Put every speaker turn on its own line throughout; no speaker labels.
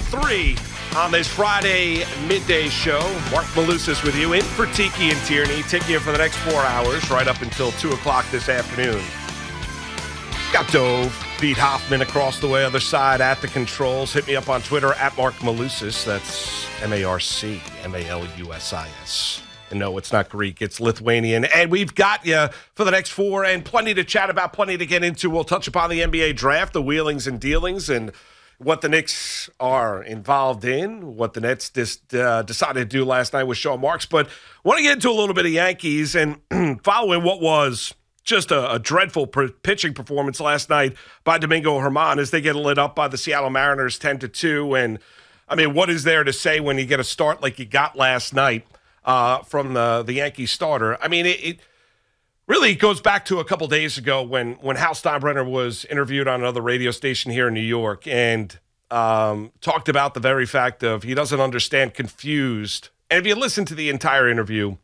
3 on this Friday midday show. Mark Malusis with you, in for Tiki and Tierney. Taking you for the next 4 hours, right up until 2 o'clock this afternoon. Got Dove, Pete Hoffman across the way, other side at the controls. Hit me up on Twitter at Mark Malusis. That's MarcMalusis. And no, it's not Greek, it's Lithuanian. And we've got you for the next 4 and plenty to chat about, plenty to get into. We'll touch upon the NBA draft, the wheelings and dealings, and what the Knicks are involved in, what the Nets decided to do last night with Sean Marks. But I want to get into a little bit of Yankees and following what was just a dreadful pitching performance last night by Domingo Germán as they get lit up by the Seattle Mariners 10-2. And, I mean, what is there to say when you get a start like you got last night from the Yankee starter? I mean, it really goes back to a couple days ago when Hal Steinbrenner was interviewed on another radio station here in New York and talked about the very fact of he doesn't understand confused. And if you listen to the entire interview,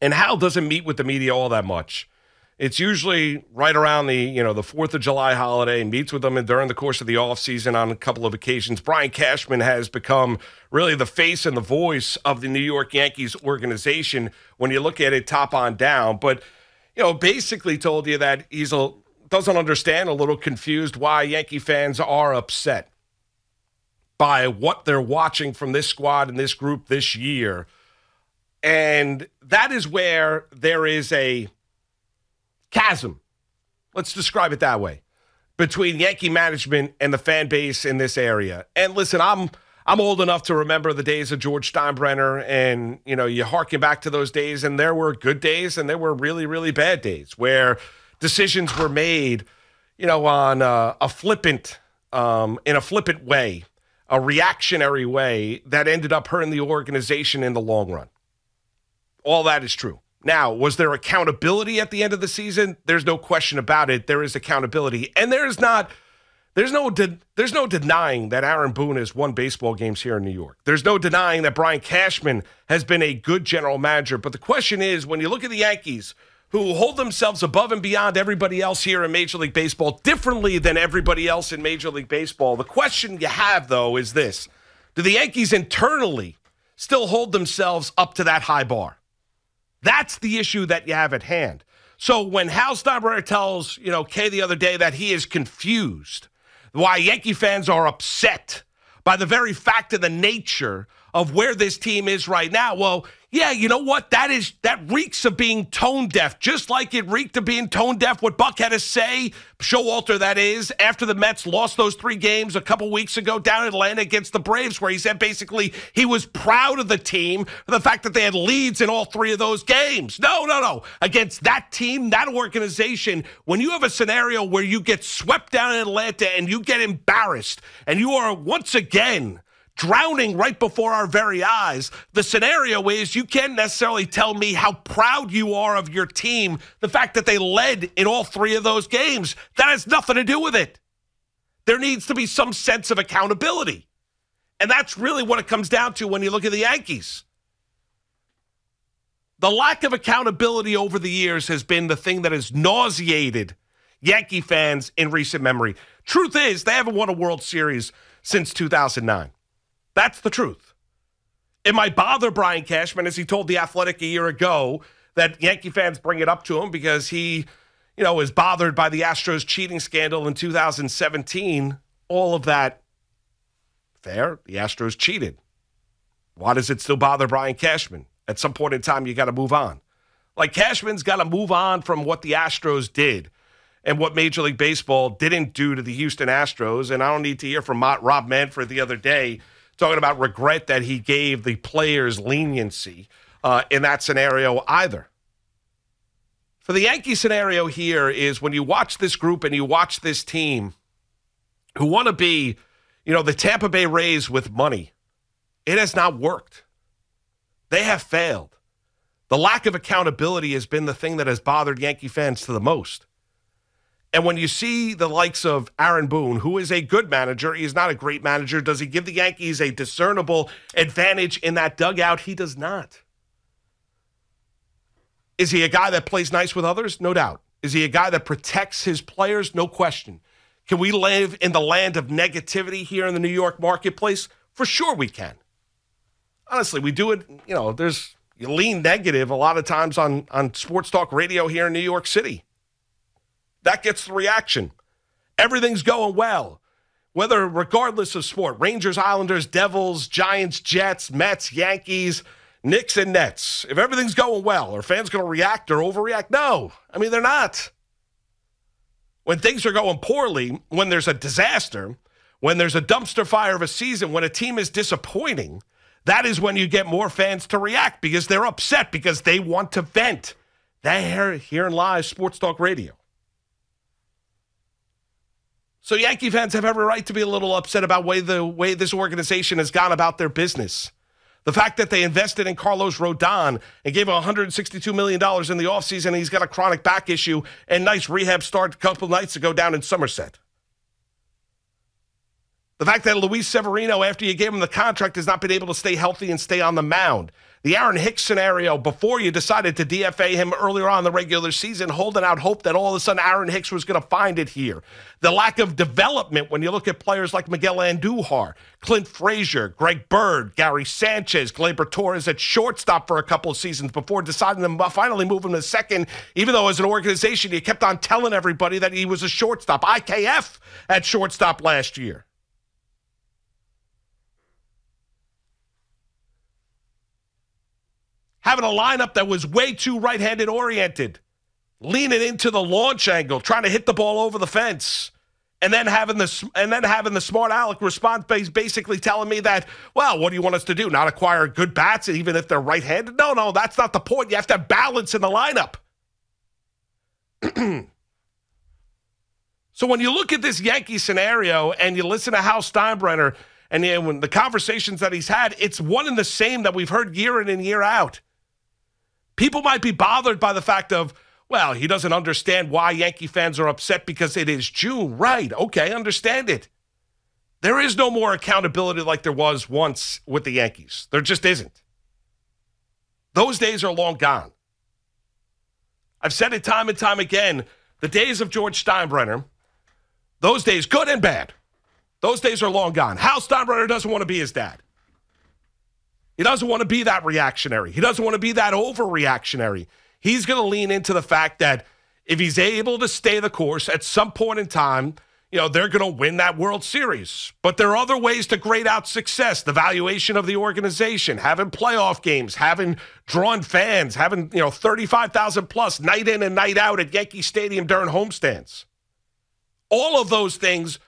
and Hal doesn't meet with the media all that much. It's usually right around the 4th of July holiday, meets with them during the course of the offseason on a couple of occasions. Brian Cashman has become really the face and the voice of the New York Yankees organization when you look at it top on down. But, basically told you that he doesn't understand, a little confused why Yankee fans are upset by what they're watching from this squad and this group this year. And that is where there is a chasm, let's describe it that way, between Yankee management and the fan base in this area. And listen, I'm old enough to remember the days of George Steinbrenner, and you harken back to those days, and there were good days and there were really, really bad days where decisions were made, on a flippant way, a reactionary way that ended up hurting the organization in the long run. All that is true. Now, was there accountability at the end of the season? There's no question about it. There is accountability. And there's no denying that Aaron Boone has won baseball games here in New York. There's no denying that Brian Cashman has been a good general manager. But the question is, when you look at the Yankees, who hold themselves above and beyond everybody else here in Major League Baseball, differently than everybody else in Major League Baseball, the question you have, though, is this. Do the Yankees internally still hold themselves up to that high bar? That's the issue that you have at hand. So when Hal Steinbrenner tells, Kay the other day that he is confused, why Yankee fans are upset by the very fact of the nature of where this team is right now, well, yeah, you know what? That reeks of being tone deaf, just like it reeked of being tone deaf what Buck had to say, Showalter that is, after the Mets lost those 3 games a couple weeks ago down in Atlanta against the Braves, where he said basically he was proud of the team for the fact that they had leads in all 3 of those games. No. Against that team, that organization, when you have a scenario where you get swept down in Atlanta and you get embarrassed and you are once again drowning right before our very eyes, the scenario is you can't necessarily tell me how proud you are of your team, the fact that they led in all 3 of those games. That has nothing to do with it. There needs to be some sense of accountability. And that's really what it comes down to when you look at the Yankees. The lack of accountability over the years has been the thing that has nauseated Yankee fans in recent memory. Truth is, they haven't won a World Series since 2009. That's the truth. It might bother Brian Cashman, as he told The Athletic a year ago, that Yankee fans bring it up to him because he, is bothered by the Astros cheating scandal in 2017. All of that, fair. The Astros cheated. Why does it still bother Brian Cashman? At some point in time, you got to move on. Like, Cashman's got to move on from what the Astros did and what Major League Baseball didn't do to the Houston Astros. And I don't need to hear from Rob Manfred the other day talking about regret that he gave the players leniency in that scenario either. For the Yankee scenario here is when you watch this group and you watch this team who want to be, the Tampa Bay Rays with money, it has not worked. They have failed. The lack of accountability has been the thing that has bothered Yankee fans to the most. And when you see the likes of Aaron Boone, who is a good manager, he is not a great manager. Does he give the Yankees a discernible advantage in that dugout? He does not. Is he a guy that plays nice with others? No doubt. Is he a guy that protects his players? No question. Can we live in the land of negativity here in the New York marketplace? For sure we can. Honestly, we do it, you lean negative a lot of times on sports talk radio here in New York City. That gets the reaction. Everything's going well. Regardless of sport, Rangers, Islanders, Devils, Giants, Jets, Mets, Yankees, Knicks, and Nets. If everything's going well, are fans going to react or overreact? No. I mean, they're not. When things are going poorly, when there's a disaster, when there's a dumpster fire of a season, when a team is disappointing, that is when you get more fans to react because they're upset, because they want to vent. Herein lies sports talk radio. So Yankee fans have every right to be a little upset about the way this organization has gone about their business. The fact that they invested in Carlos Rodon and gave him $162 million in the offseason, and he's got a chronic back issue and nice rehab start a couple nights ago down in Somerset. The fact that Luis Severino, after you gave him the contract, has not been able to stay healthy and stay on the mound. The Aaron Hicks scenario before you decided to DFA him earlier on in the regular season, holding out hope that all of a sudden Aaron Hicks was going to find it here. The lack of development when you look at players like Miguel Andujar, Clint Frazier, Greg Bird, Gary Sanchez, Gleyber Torres at shortstop for a couple of seasons before deciding to finally move him to second, even though as an organization you kept on telling everybody that he was a shortstop. IKF at shortstop last year. Having a lineup that was way too right-handed oriented, leaning into the launch angle, trying to hit the ball over the fence, and then having the smart aleck response basically telling me that, well, what do you want us to do? Not acquire good bats even if they're right-handed? No, that's not the point. You have to have balance in the lineup. So when you look at this Yankee scenario and you listen to Hal Steinbrenner and when the conversations that he's had, it's one and the same that we've heard year in and year out. People might be bothered by the fact of, well, he doesn't understand why Yankee fans are upset because it is June. Right. Okay, understand it. There is no more accountability like there was once with the Yankees. There just isn't. Those days are long gone. I've said it time and time again. The days of George Steinbrenner, those days, good and bad, those days are long gone. Hal Steinbrenner doesn't want to be his dad. He doesn't want to be that reactionary. He doesn't want to be that overreactionary. He's going to lean into the fact that if he's able to stay the course at some point in time, they're going to win that World Series. But there are other ways to grade out success. The valuation of the organization, having playoff games, having drawn fans, having 35,000 plus night in and night out at Yankee Stadium during homestands. All of those things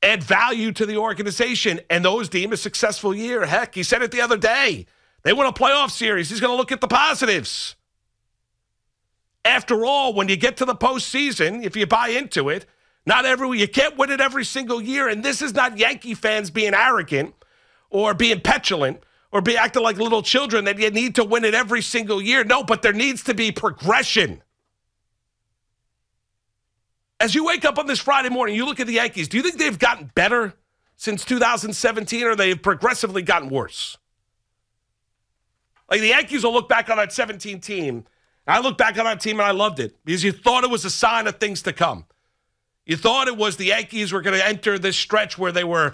add value to the organization, and those deem a successful year. Heck, he said it the other day. They win a playoff series. He's going to look at the positives. After all, when you get to the postseason, if you buy into it, you can't win it every single year, and this is not Yankee fans being arrogant or being petulant or acting like little children that you need to win it every single year. No, but there needs to be progression. As you wake up on this Friday morning, you look at the Yankees, do you think they've gotten better since 2017 or they've progressively gotten worse? Like the Yankees will look back on that 17 team. I look back on that team and I loved it because you thought it was a sign of things to come. You thought it was the Yankees were going to enter this stretch where they were,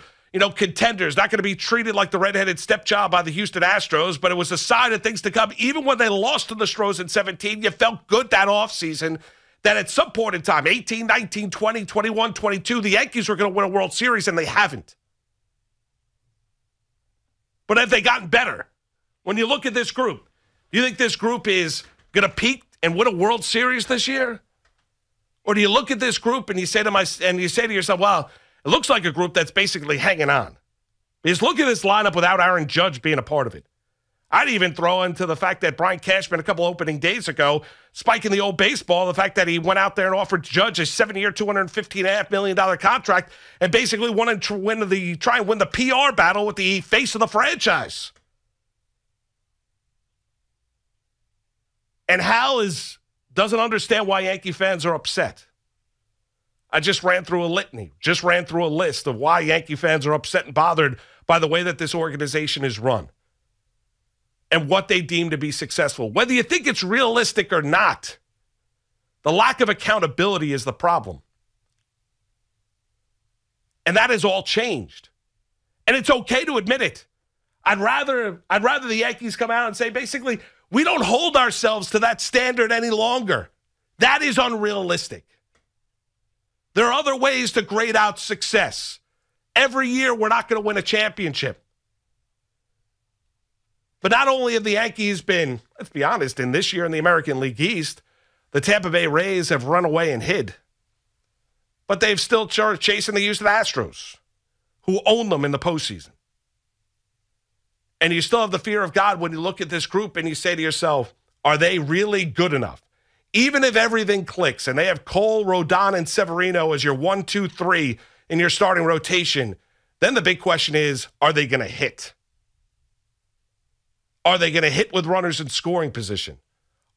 contenders, not going to be treated like the redheaded stepchild by the Houston Astros, but it was a sign of things to come. Even when they lost to the Astros in 17, you felt good that offseason that at some point in time, 18, 19, 20, 21, 22, the Yankees were going to win a World Series, and they haven't. But have they gotten better? When you look at this group, do you think this group is going to peak and win a World Series this year? Or do you look at this group and you say to yourself, well, it looks like a group that's basically hanging on. Because look at this lineup without Aaron Judge being a part of it. I'd even throw into the fact that Brian Cashman a couple opening days ago, spiking the old baseball, the fact that he went out there and offered Judge a 7-year, $215.5 million contract and basically wanted to try and win the PR battle with the face of the franchise. And Hal doesn't understand why Yankee fans are upset. I just ran through a litany, a list of why Yankee fans are upset and bothered by the way that this organization is run and what they deem to be successful. Whether you think it's realistic or not, the lack of accountability is the problem. And that has all changed. And it's okay to admit it. I'd rather the Yankees come out and say, basically, we don't hold ourselves to that standard any longer. That is unrealistic. There are other ways to grade out success. Every year, we're not going to win a championship. But not only have the Yankees been, let's be honest, in this year in the American League East, the Tampa Bay Rays have run away and hid. But they've still chasing the Houston Astros, who own them in the postseason. And you still have the fear of God when you look at this group and you say to yourself, are they really good enough? Even if everything clicks and they have Cole, Rodon, and Severino as your 1, 2, 3 in your starting rotation, then the big question is, are they going to hit? Are they going to hit with runners in scoring position?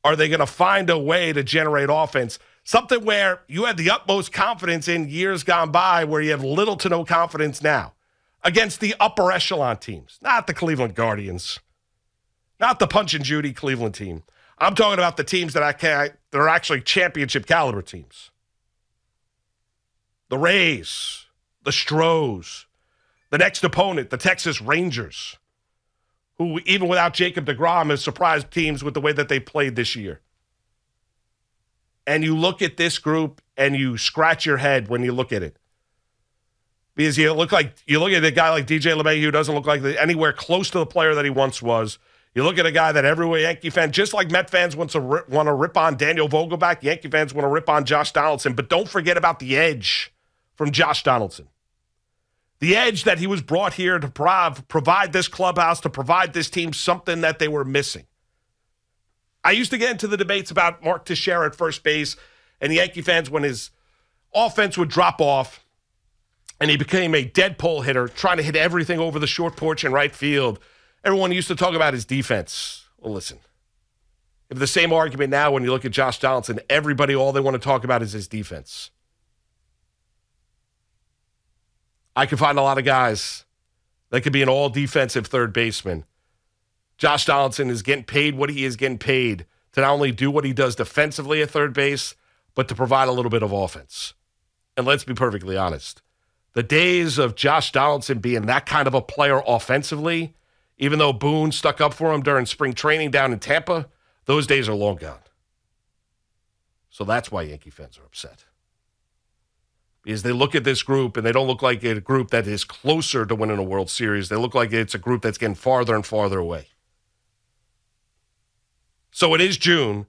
Are they going to find a way to generate offense? Something where you had the utmost confidence in years gone by where you have little to no confidence now. Against the upper echelon teams, not the Cleveland Guardians, not the Punch and Judy Cleveland team. I'm talking about the teams that are actually championship caliber teams. The Rays, the Stros, the next opponent, the Texas Rangers, who even without Jacob deGrom has surprised teams with the way that they played this year. And you look at this group and you scratch your head when you look at it. Because you look at a guy like DJ LeMahieu who doesn't look like anywhere close to the player that he once was. You look at a guy that every Yankee fan, just like Met fans want to rip on Daniel Vogelbach, Yankee fans want to rip on Josh Donaldson. But don't forget about the edge from Josh Donaldson. The edge that he was brought here to provide this clubhouse, to provide this team something that they were missing. I used to get into the debates about Mark Teixeira at first base and the Yankee fans when his offense would drop off and he became a dead pole hitter, trying to hit everything over the short porch in right field. Everyone used to talk about his defense. Well, listen, if the same argument now when you look at Josh Donaldson, everybody, all they want to talk about is his defense. I can find a lot of guys that could be an all-defensive third baseman. Josh Donaldson is getting paid what he is getting paid to not only do what he does defensively at third base, but to provide a little bit of offense. And let's be perfectly honest. The days of Josh Donaldson being that kind of a player offensively, even though Boone stuck up for him during spring training down in Tampa, those days are long gone. So that's why Yankee fans are upset. Because they look at this group and they don't look like a group that is closer to winning a World Series. They look like it's a group that's getting farther and farther away. So it is June.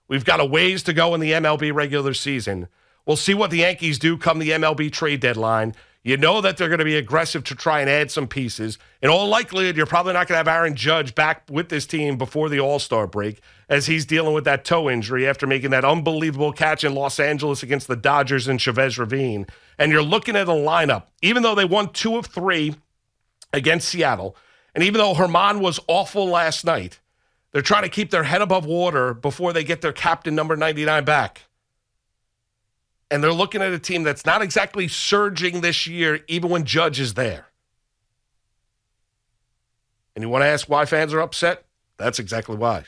We've got a ways to go in the MLB regular season. We'll see what the Yankees do come the MLB trade deadline. You know that they're going to be aggressive to try and add some pieces. In all likelihood, you're probably not going to have Aaron Judge back with this team before the All-Star break as he's dealing with that toe injury after making that unbelievable catch in Los Angeles against the Dodgers in Chavez Ravine. And you're looking at a lineup, even though they won 2 of 3 against Seattle, and even though Herman was awful last night, they're trying to keep their head above water before they get their captain number 99 back. And they're looking at a team that's not exactly surging this year, even when Judge is there. And you want to ask why fans are upset? That's exactly why.